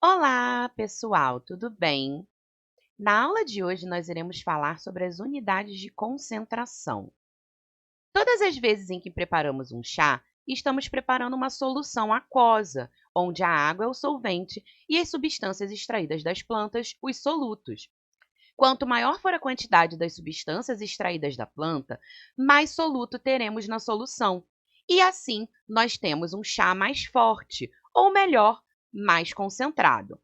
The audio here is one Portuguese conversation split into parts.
Olá, pessoal, tudo bem? Na aula de hoje, nós iremos falar sobre as unidades de concentração. Todas as vezes em que preparamos um chá, estamos preparando uma solução aquosa, onde a água é o solvente e as substâncias extraídas das plantas, os solutos. Quanto maior for a quantidade das substâncias extraídas da planta, mais soluto teremos na solução. E assim, nós temos um chá mais forte, ou melhor, mais concentrado.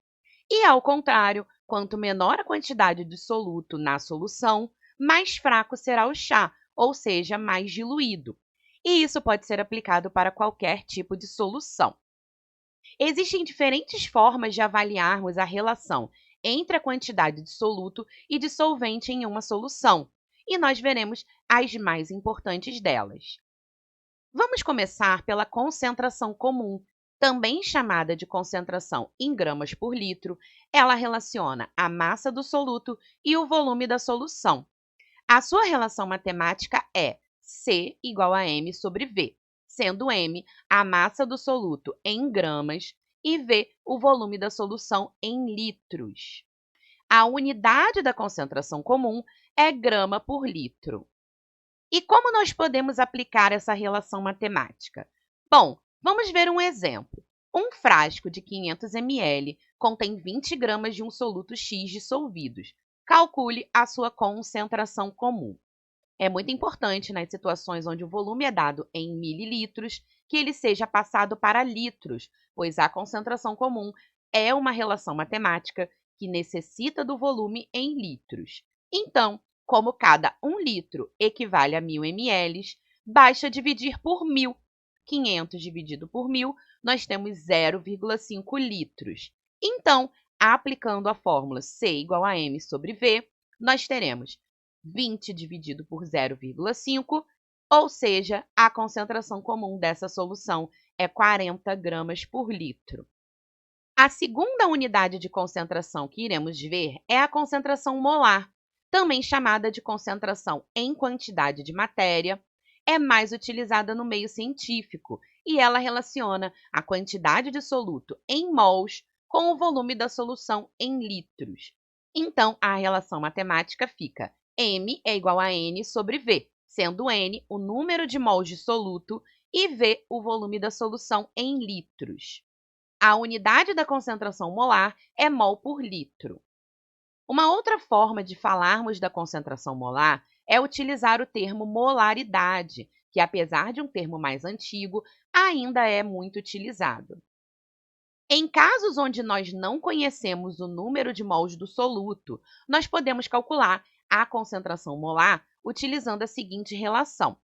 E, ao contrário, quanto menor a quantidade de soluto na solução, mais fraco será o chá, ou seja, mais diluído. E isso pode ser aplicado para qualquer tipo de solução. Existem diferentes formas de avaliarmos a relação entre a quantidade de soluto e de solvente em uma solução, e nós veremos as mais importantes delas. Vamos começar pela concentração comum, também chamada de concentração em gramas por litro. Ela relaciona a massa do soluto e o volume da solução. A sua relação matemática é C igual a M sobre V, sendo M a massa do soluto em gramas e V o volume da solução em litros. A unidade da concentração comum é grama por litro. E como nós podemos aplicar essa relação matemática? Bom, vamos ver um exemplo. Um frasco de 500 ml contém 20 gramas de um soluto X dissolvidos. Calcule a sua concentração comum. É muito importante, nas situações onde o volume é dado em mililitros, que ele seja passado para litros, pois a concentração comum é uma relação matemática que necessita do volume em litros. Então, como cada 1 litro equivale a 1.000 ml, basta dividir por 1.000. 500 dividido por 1.000, nós temos 0,5 litros. Então, aplicando a fórmula C igual a M sobre V, nós teremos 20 dividido por 0,5, ou seja, a concentração comum dessa solução é 40 gramas por litro. A segunda unidade de concentração que iremos ver é a concentração molar, também chamada de concentração em quantidade de matéria. É mais utilizada no meio científico e ela relaciona a quantidade de soluto em mols com o volume da solução em litros. Então, a relação matemática fica M é igual a N sobre V, sendo N o número de mols de soluto e V o volume da solução em litros. A unidade da concentração molar é mol por litro. Uma outra forma de falarmos da concentração molar é utilizar o termo molaridade, que, apesar de um termo mais antigo, ainda é muito utilizado. Em casos onde nós não conhecemos o número de mols do soluto, nós podemos calcular a concentração molar utilizando a seguinte relação.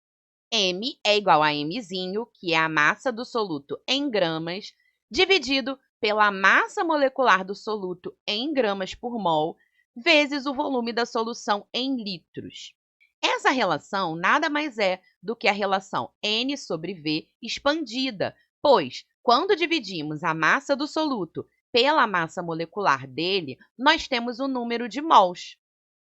M é igual a Mzinho, que é a massa do soluto em gramas, dividido pela massa molecular do soluto em gramas por mol, vezes o volume da solução em litros. Essa relação nada mais é do que a relação N sobre V expandida, pois, quando dividimos a massa do soluto pela massa molecular dele, nós temos o número de mols.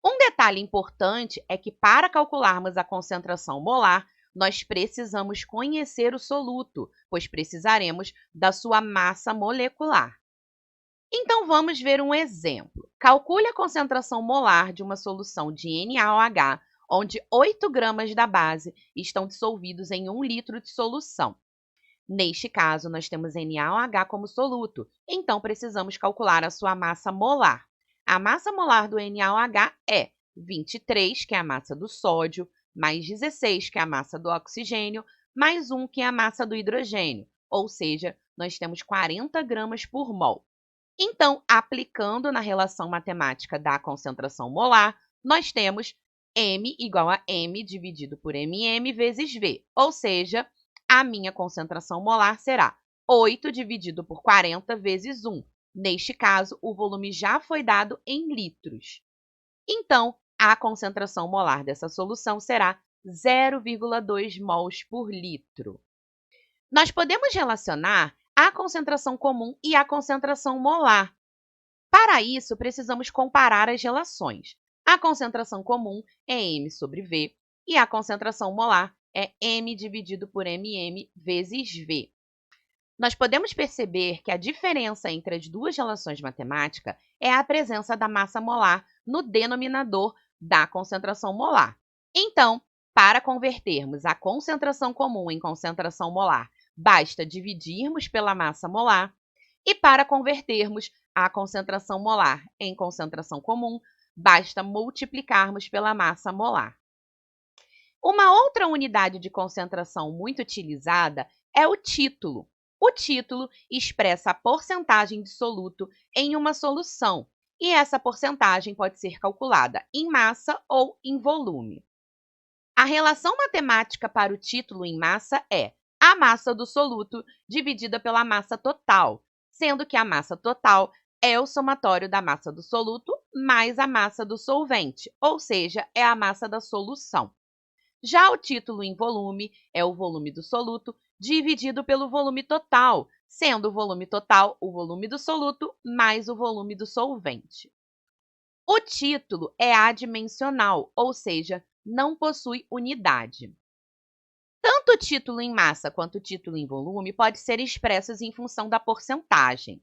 Um detalhe importante é que, para calcularmos a concentração molar, nós precisamos conhecer o soluto, pois precisaremos da sua massa molecular. Então, vamos ver um exemplo. Calcule a concentração molar de uma solução de NaOH, onde 8 gramas da base estão dissolvidos em 1 litro de solução. Neste caso, nós temos NaOH como soluto, então precisamos calcular a sua massa molar. A massa molar do NaOH é 23, que é a massa do sódio, mais 16, que é a massa do oxigênio, mais 1, que é a massa do hidrogênio, ou seja, nós temos 40 gramas por mol. Então, aplicando na relação matemática da concentração molar, nós temos M igual a M dividido por MM vezes V, ou seja, a minha concentração molar será 8 dividido por 40 vezes 1. Neste caso, o volume já foi dado em litros. Então, a concentração molar dessa solução será 0,2 mols por litro. Nós podemos relacionar a concentração comum e a concentração molar. Para isso, precisamos comparar as relações. A concentração comum é M sobre V e a concentração molar é M dividido por MM vezes V. Nós podemos perceber que a diferença entre as duas relações matemáticas é a presença da massa molar no denominador da concentração molar. Então, para convertermos a concentração comum em concentração molar, basta dividirmos pela massa molar, e para convertermos a concentração molar em concentração comum, basta multiplicarmos pela massa molar. Uma outra unidade de concentração muito utilizada é o título. O título expressa a porcentagem de soluto em uma solução, e essa porcentagem pode ser calculada em massa ou em volume. A relação matemática para o título em massa é a massa do soluto dividida pela massa total, sendo que a massa total é o somatório da massa do soluto mais a massa do solvente, ou seja, é a massa da solução. Já o título em volume é o volume do soluto dividido pelo volume total, sendo o volume total o volume do soluto mais o volume do solvente. O título é adimensional, ou seja, não possui unidade. Tanto o título em massa quanto o título em volume podem ser expressos em função da porcentagem.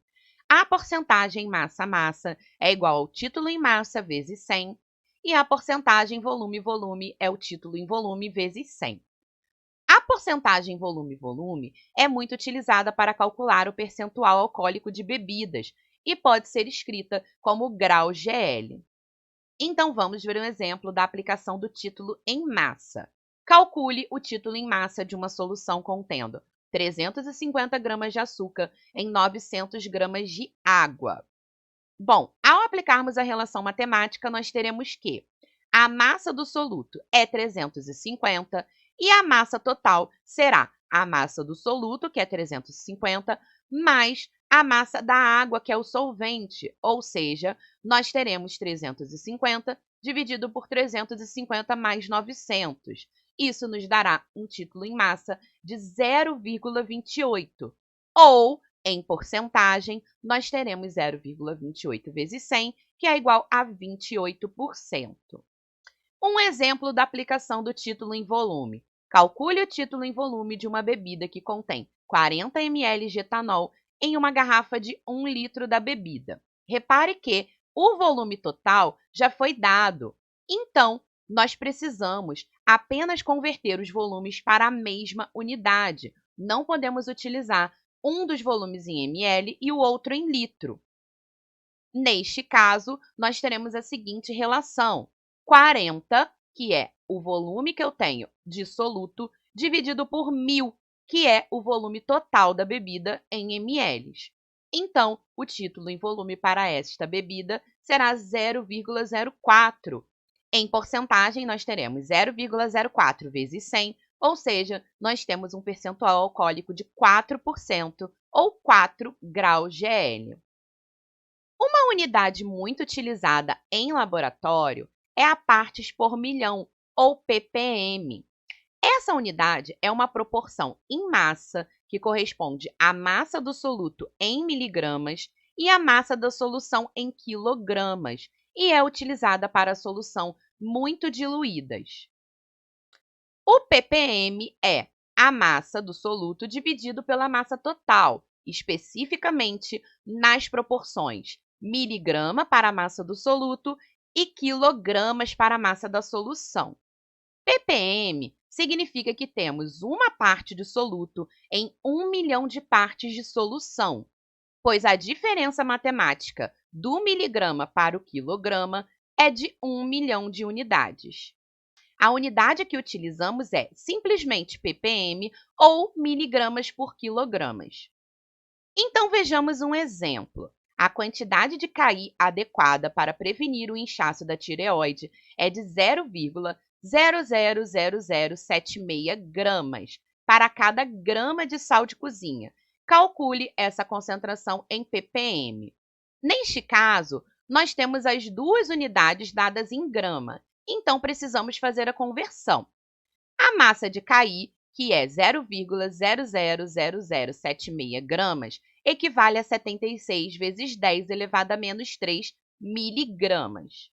A porcentagem massa-massa é igual ao título em massa vezes 100, e a porcentagem volume-volume é o título em volume vezes 100. A porcentagem volume-volume é muito utilizada para calcular o percentual alcoólico de bebidas e pode ser escrita como grau GL. Então, vamos ver um exemplo da aplicação do título em massa. Calcule o título em massa de uma solução contendo 350 gramas de açúcar em 900 gramas de água. Bom, ao aplicarmos a relação matemática, nós teremos que a massa do soluto é 350 e a massa total será a massa do soluto, que é 350, mais a massa da água, que é o solvente, ou seja, nós teremos 350 dividido por 350 mais 900. Isso nos dará um título em massa de 0,28, ou em porcentagem, nós teremos 0,28 vezes 100, que é igual a 28%. Um exemplo da aplicação do título em volume. Calcule o título em volume de uma bebida que contém 40 ml de etanol em uma garrafa de 1 litro da bebida. Repare que o volume total já foi dado, então nós precisamos apenas converter os volumes para a mesma unidade. Não podemos utilizar um dos volumes em ml e o outro em litro. Neste caso, nós teremos a seguinte relação: 40, que é o volume que eu tenho de soluto, dividido por 1.000, que é o volume total da bebida em ml. Então, o título em volume para esta bebida será 0,04. Em porcentagem, nós teremos 0,04 vezes 100, ou seja, nós temos um percentual alcoólico de 4%, ou 4 graus GL. Uma unidade muito utilizada em laboratório é a partes por milhão, ou ppm. Essa unidade é uma proporção em massa, que corresponde à massa do soluto em miligramas e à massa da solução em quilogramas, e é utilizada para a solução muito diluídas. O ppm é a massa do soluto dividido pela massa total, especificamente nas proporções miligrama para a massa do soluto e quilogramas para a massa da solução. ppm significa que temos uma parte de soluto em 1 milhão de partes de solução, pois a diferença matemática do miligrama para o quilograma é de 1 milhão de unidades. A unidade que utilizamos é simplesmente ppm ou miligramas por quilogramas. Então, vejamos um exemplo. A quantidade de Ki adequada para prevenir o inchaço da tireoide é de 0,000076 gramas para cada grama de sal de cozinha. Calcule essa concentração em ppm. Neste caso, nós temos as duas unidades dadas em grama, então precisamos fazer a conversão. A massa de Ki, que é 0,000076 gramas, equivale a 76 vezes 10 elevado a menos 3 miligramas.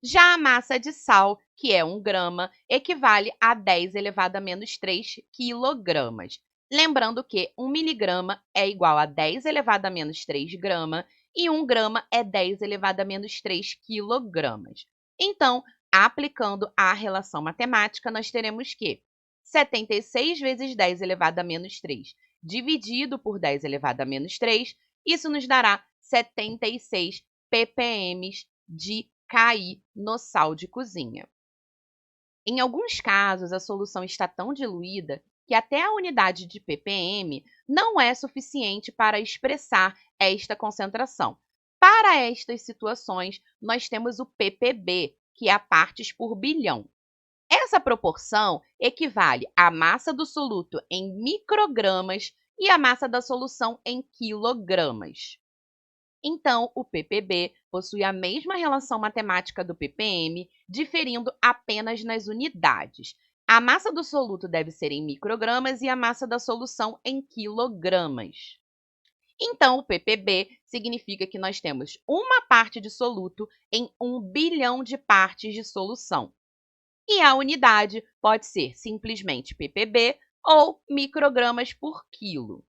Já a massa de sal, que é 1 grama, equivale a 10 elevado a menos 3 quilogramas. Lembrando que 1 miligrama é igual a 10 elevado a menos 3 grama e 1 grama é 10 elevado a menos 3 quilogramas. Então, aplicando a relação matemática, nós teremos que 76 vezes 10 elevado a menos 3 dividido por 10 elevado a menos 3, isso nos dará 76 ppm de KI no sal de cozinha. Em alguns casos, a solução está tão diluída que até a unidade de ppm não é suficiente para expressar esta concentração. Para estas situações, nós temos o ppb, que é a partes por bilhão. Essa proporção equivale à massa do soluto em microgramas e à massa da solução em quilogramas. Então, o ppb possui a mesma relação matemática do ppm, diferindo apenas nas unidades. A massa do soluto deve ser em microgramas e a massa da solução em quilogramas. Então, o ppb significa que nós temos uma parte de soluto em 1 bilhão de partes de solução. E a unidade pode ser simplesmente ppb ou microgramas por quilo.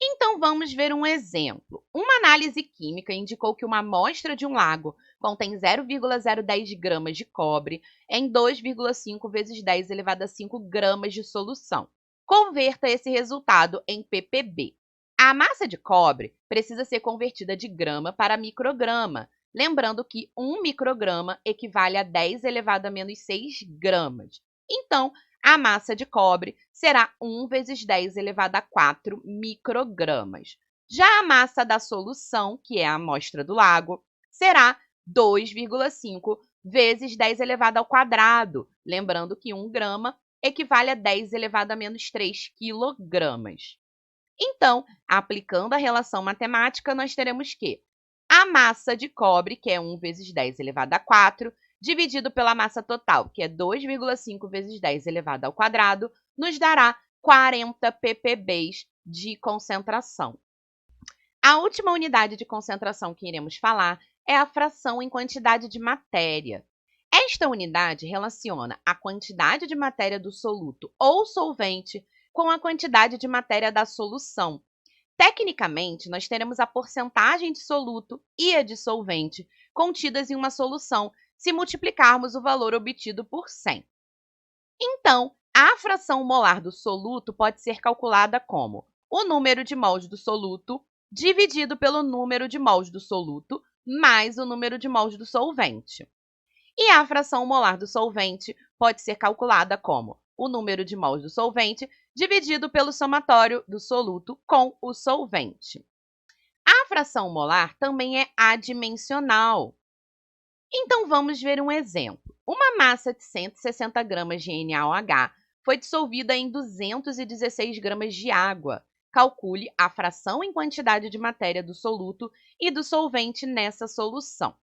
Então, vamos ver um exemplo. Uma análise química indicou que uma amostra de um lago contém 0,010 gramas de cobre em 2,5 vezes 10 elevado a 5 gramas de solução. Converta esse resultado em ppb. A massa de cobre precisa ser convertida de grama para micrograma, lembrando que 1 micrograma equivale a 10 elevado a menos 6 gramas. Então, a massa de cobre será 1 vezes 10 elevado a 4 microgramas. Já a massa da solução, que é a amostra do lago, será 2,5 vezes 10 elevado ao quadrado, lembrando que 1 grama equivale a 10 elevado a menos 3 quilogramas. Então, aplicando a relação matemática, nós teremos que a massa de cobre, que é 1 vezes 10 elevado a 4, dividido pela massa total, que é 2,5 vezes 10 elevado ao quadrado, nos dará 40 ppbs de concentração. A última unidade de concentração que iremos falar é a fração em quantidade de matéria. Esta unidade relaciona a quantidade de matéria do soluto ou solvente com a quantidade de matéria da solução. Tecnicamente, nós teremos a porcentagem de soluto e a de solvente contidas em uma solução se multiplicarmos o valor obtido por 100. Então, a fração molar do soluto pode ser calculada como o número de mols do soluto dividido pelo número de mols do soluto mais o número de mols do solvente. E a fração molar do solvente pode ser calculada como o número de mols do solvente dividido pelo somatório do soluto com o solvente. A fração molar também é adimensional. Então, vamos ver um exemplo. Uma massa de 160 gramas de NaOH foi dissolvida em 216 gramas de água. Calcule a fração em quantidade de matéria do soluto e do solvente nessa solução.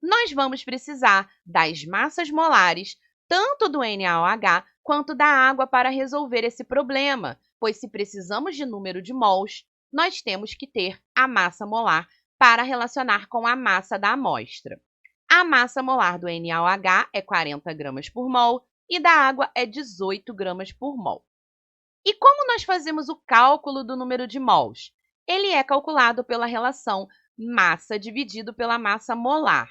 Nós vamos precisar das massas molares, tanto do NaOH quanto da água para resolver esse problema, pois se precisamos de número de mols, nós temos que ter a massa molar para relacionar com a massa da amostra. A massa molar do NaOH é 40 gramas por mol e da água é 18 gramas por mol. E como nós fazemos o cálculo do número de mols? Ele é calculado pela relação massa dividido pela massa molar.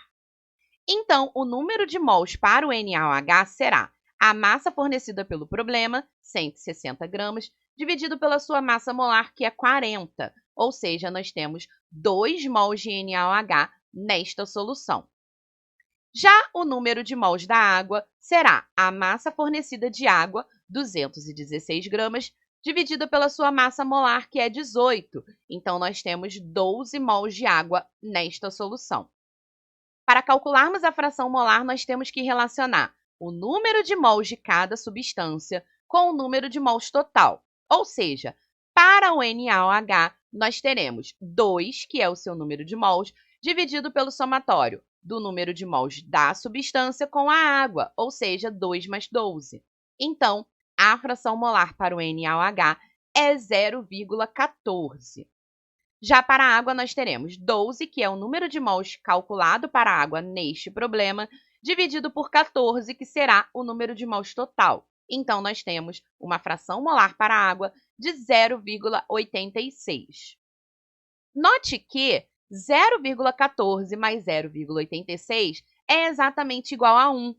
Então, o número de mols para o NaOH será a massa fornecida pelo problema, 160 gramas, dividido pela sua massa molar, que é 40, ou seja, nós temos 2 mols de NaOH nesta solução. Já o número de mols da água será a massa fornecida de água, 216 gramas, dividida pela sua massa molar, que é 18. Então, nós temos 12 mols de água nesta solução. Para calcularmos a fração molar, nós temos que relacionar o número de mols de cada substância com o número de mols total. Ou seja, para o NaOH, nós teremos 2, que é o seu número de mols, dividido pelo somatório do número de mols da substância com a água, ou seja, 2 mais 12. Então, a fração molar para o NaOH é 0,14. Já para a água, nós teremos 12, que é o número de mols calculado para a água neste problema, dividido por 14, que será o número de mols total. Então, nós temos uma fração molar para a água de 0,86. Note que 0,14 mais 0,86 é exatamente igual a 1.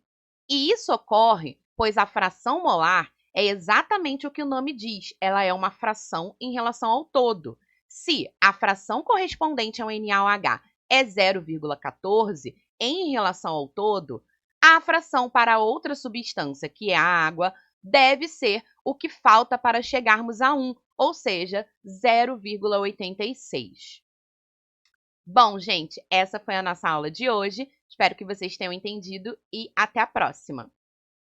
E isso ocorre pois a fração molar é exatamente o que o nome diz, ela é uma fração em relação ao todo. Se a fração correspondente ao NaOH é 0,14 em relação ao todo, a fração para outra substância, que é a água, deve ser o que falta para chegarmos a 1, ou seja, 0,86. Bom, gente, essa foi a nossa aula de hoje. Espero que vocês tenham entendido e até a próxima!